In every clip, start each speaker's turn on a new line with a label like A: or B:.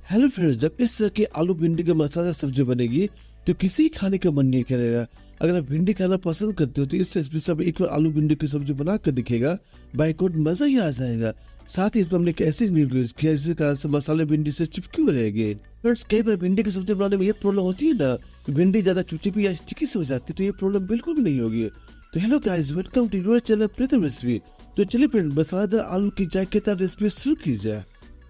A: Hello friends, जब इस तरह की आलू भिंडी की मसाला सब्जी बनेगी तो किसी खाने का मन नहीं करेगा। अगर आप भिंडी खाना पसंद करते हो तो इस रेसिपी से एक बार आलू भिंडी की सब्जी बना कर दिखेगा, बाय गॉड मजा ही आ जाएगा। साथ ही इसमें हमने एक ऐसे इंग्रेडिएंट्स किया जिसके कारण से मसाले भिंडी से चिपके हुए रहेंगे। फ्रेंड्स, कई बार भिंडी की सब्जी बनाने में ये प्रॉब्लम होती है ना, भिंडी ज्यादा चिपचिपी या स्टिकी से हो जाती है, तो ये प्रॉब्लम बिल्कुल भी नहीं होगी। तो hello guys, welcome to your channel Pritam recipe. तो चलिए फ्रेंड, मसालेदार आलू की जायकेदार रेसिपी शुरू की जाए।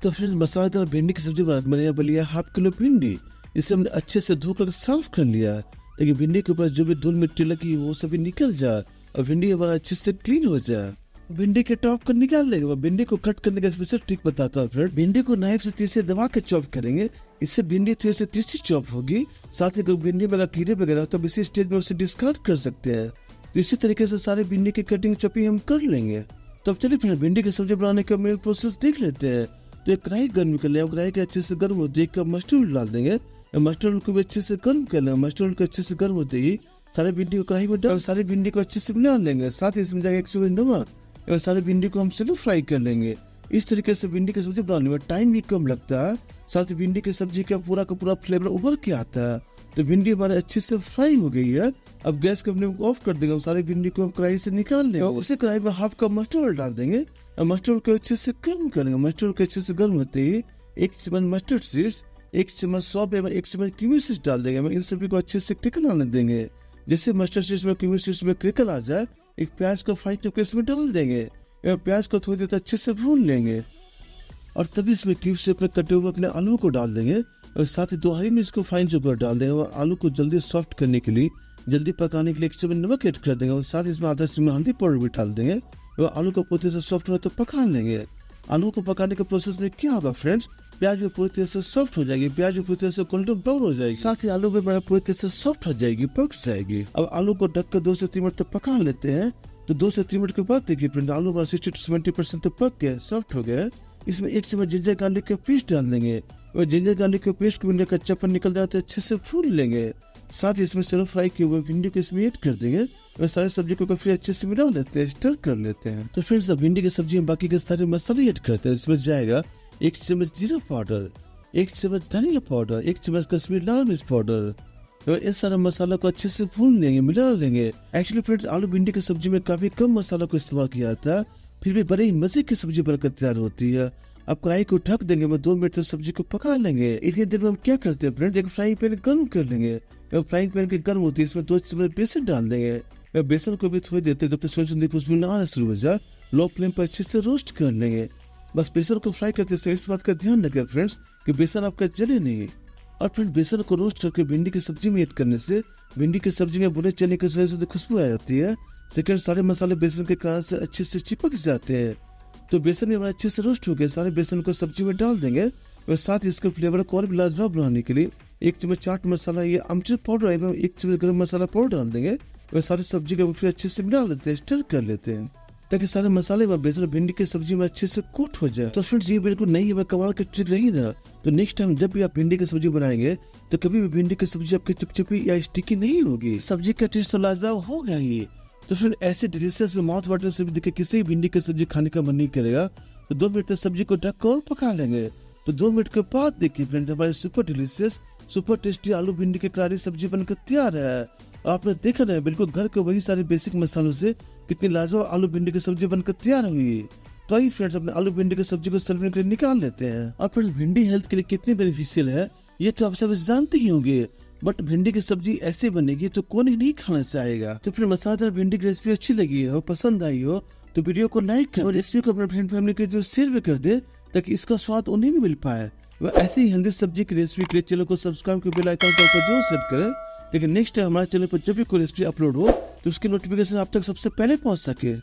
A: तो फ्रेंड्स, मसालेदार भिंडी की सब्जी बनाने मैंने यहाँ लिया 1/2 किलो भिंडी। इसे हमने अच्छे से धोकर साफ कर लिया ताकि भिंडी के ऊपर जो भी धूल मिट्टी लगी वो सभी निकल जाए और भिंडी हमारा अच्छे से क्लीन हो जाए। भिंडी के टॉप को निकाल लेंगे। भिंडी को कट करने का स्पेशल ट्रिक बताता हूँ फ्रेंड। भिंडी को नाइफ से तीर से दबा के चॉप करेंगे, इससे भिंडी थोड़ी से तिरछी चॉप होगी। साथ ही भिंडी में अगर कीड़े वगैरह हो तो इसी स्टेज में उसे डिस्कार्ड कर सकते हैं। तो इसी तरीके से सारे भिंडी की कटिंग चॉपिंग हम कर लेंगे। तो अब चलिए फ्रेंड, भिंडी की सब्जी बनाने का मेन प्रोसेस देख लेते हैं। तो एक कढ़ाई गर्म कर लिया, कढ़ाई के अच्छे से गर्म होते ही एक कप मस्टर्ड डाल देंगे। मस्टर्ड को भी अच्छे से गर्म कर लेंगे। मस्टर्ड को अच्छे से गर्म होते ही सारे भिंडी को कढ़ाई में डाल सारी भिंडी को अच्छे से मिला लेंगे। साथ ही इसमें जाएगा 1 चम्मच नमक और सारी भिंडी को हम स्लो फ्राई कर लेंगे। इस तरीके से भिंडी की सब्जी बनाने में टाइम भी कम लगता है, साथ ही भिंडी की सब्जी का पूरा फ्लेवर उभर के आता है। तो भिंडी हमारे अच्छे से फ्राई हो गई है। अब गैस को अपने ऑफ कर देंगे। सारी भिंडी को हम कढ़ाई से निकाल लेंगे और उसी कढ़ाई में 1/2 कप मस्टर्ड डाल देंगे। मस्टर्ड को अच्छे से गर्म करेंगे। मस्टर्ड को अच्छे से गर्म होते ही 1 चम्मच मस्टर्ड सीड्स, 1 चम्मच सौंफ एवं 1 चम्मच क्यूमिन सीड्स डाल देंगे। इन सभी को अच्छे से क्रिकल आने देंगे। जैसे मस्टर्ड सीड्स में क्यूमिन सीड्स में क्रिकल आ जाए, एक प्याज को फाइन चॉप इसमें डाल देंगे एवं प्याज को थोड़ी देर तक अच्छे से भून लेंगे और तभी इसमें क्यूब से कटे हुए अपने आलू को डाल देंगे और साथ ही 2 हरी मिर्च को फाइन चॉप कर डाल देंगे और आलू को जल्दी सॉफ्ट करने के लिए, जल्दी पकाने के लिए 1 चम्मच नमक ऐड कर देंगे और साथ ही इसमें आधा चम्मच हल्दी पाउडर भी डाल देंगे। आलू को पूरी तरह से सॉफ्ट हो तो पका लेंगे। आलू को पकाने के प्रोसेस में क्या होगा फ्रेंड्स, प्याज भी पूरी तरह से सॉफ्ट हो जाएगी, प्याज भी पूरी तरह से गोल्डन ब्राउन हो जाएगी, साथ ही आलू भी पूरी तरह से सॉफ्ट हो जाएगी, पक जाएगी। अब आलू को ढककर 2 से 3 मिनट तक पका लेते हैं। तो 2 से 3 मिनट के बाद देखिए फ्रेंड, आलू 60 से 70% तक पक गया, सॉफ्ट हो गया। इसमें 1 चम्मच जिंजर गार्लिक का पेस्ट डाल देंगे और जिंजर गार्लिक के पेस्ट को कच्चापन निकल जाए तो अच्छे से भून लेंगे। साथ ही इसमें सेलो फ्राई किए हुए भिंडी को इसमें ऐड कर देंगे और सारे सब्जी को फिर अच्छे से मिला लेते हैं, स्टर कर लेते हैं। तो फ्रेंड्स, अब भिंडी की सब्जी में बाकी के सारे मसाले ऐड करते हैं। इसमें जाएगा 1 चम्मच जीरा पाउडर, 1 चम्मच धनिया पाउडर, 1 चम्मच कश्मीरी लाल मिर्च पाउडर और इस सारे मसाला को अच्छे से भून लेंगे, मिला लेंगे। एक्चुअली फ्रेंड्स, आलू भिंडी की सब्जी में काफी कम मसाला को इस्तेमाल किया जाता है, फिर भी बड़े ही मजे की सब्जी बनकर तैयार होती है। अब कढ़ाई को ढक देंगे, 2 मिनट तक सब्जी को पका लेंगे। इतनी देर में हम क्या करते हैं फ्रेंड, एक फ्राइंग पैन गर्म कर लेंगे। फ्राइंग पैन की गर्म होती है, इसमें 2 चम्मच बेसन डाल देंगे। बेसन को भी थोड़ी देते जब तक सोचने की खुशबू आना शुरू हो जाए, लो फ्लेम पर अच्छे से रोस्ट कर लेंगे। बस बेसन को फ्राई करते समय इस बात का ध्यान रखें फ्रेंड्स कि बेसन आपका जले नहीं। और फ्रेंड, बेसन को रोस्ट करके भिंडी की सब्जी में ऐड करने से भिंडी की सब्जी में भुने चने की खुशबू आ जाती है। सेकंड, सारे मसाले बेसन के कारण से अच्छे से चिपक जाते हैं। तो बेसन हमारा अच्छे से रोस्ट हो गया। सारे बेसन को सब्जी में डाल देंगे और साथ ही इसके फ्लेवर को और भी लाजवाब बनाने के लिए 1 चम्मच चाट मसाला या आमचूर पाउडर एवं 1 चम्मच गरम मसाला पाउडर डाल देंगे और सारी सब्जी को फिर अच्छे से मिला लेते हैं, स्टर कर लेते हैं ताकि सारे मसाले व बेसन भिंडी की सब्जी में अच्छे से कोट हो जाए। तो फ्रेंड्स, ये बिल्कुल नई है, कमाल की ट्रिक रही ना। तो नेक्स्ट टाइम जब भी आप भिंडी की सब्जी बनाएंगे तो कभी भी भिंडी की सब्जी आपकी चिपचिपी या स्टिकी नहीं होगी। सब्जी का टेस्ट तो लाजवाब होगा ही। तो फिर ऐसे डिलीशियस माउथ वाटर से भी देखिए किसी भिंडी की सब्जी खाने का मन नहीं करेगा। तो 2 मिनट तक सब्जी को ढक कर पका लेंगे। तो 2 मिनट के बाद देखिए फ्रेंड, हमारे सुपर डिलीशियस सुपर टेस्टी आलू भिंडी की करारी सब्जी बनकर तैयार है। आपने देखा ना, बिल्कुल घर के वही सारे बेसिक मसालों से कितनी लाजवाब आलू भिंडी की सब्जी बनकर तैयार हुई। तो आइए फ्रेंड्स, अपने आलू भिंडी की सब्जी को सर्विंग के लिए निकाल लेते हैं। और फ्रेंड्स, भिंडी हेल्थ के लिए कितनी बेनिफिशियल है ये तो आप सब जानते ही होंगे, बट भिंडी की सब्जी ऐसे बनेगी तो कौन ही नहीं खाना चाहेगा। तो फिर मसालेदार भिंडी की रेसिपी अच्छी लगी हो, पसंद आई हो तो वीडियो को लाइक कर और रेसिपी को अपने फ्रेंड फैमिली के जो शेयर भी कर दे ताकि इसका स्वाद उन्हें भी मिल पाए। वह ऐसी ही हेल्दी सब्जी की रेसिपी के लिए चैनल को सब्सक्राइब कर बेल आइकन पर जरूर सेट करें, लेकिन नेक्स्ट टाइम हमारे चैनल पर जब भी कोई रेसिपी अपलोड हो तो उसकी नोटिफिकेशन आप तक सबसे पहले पहुंच सके।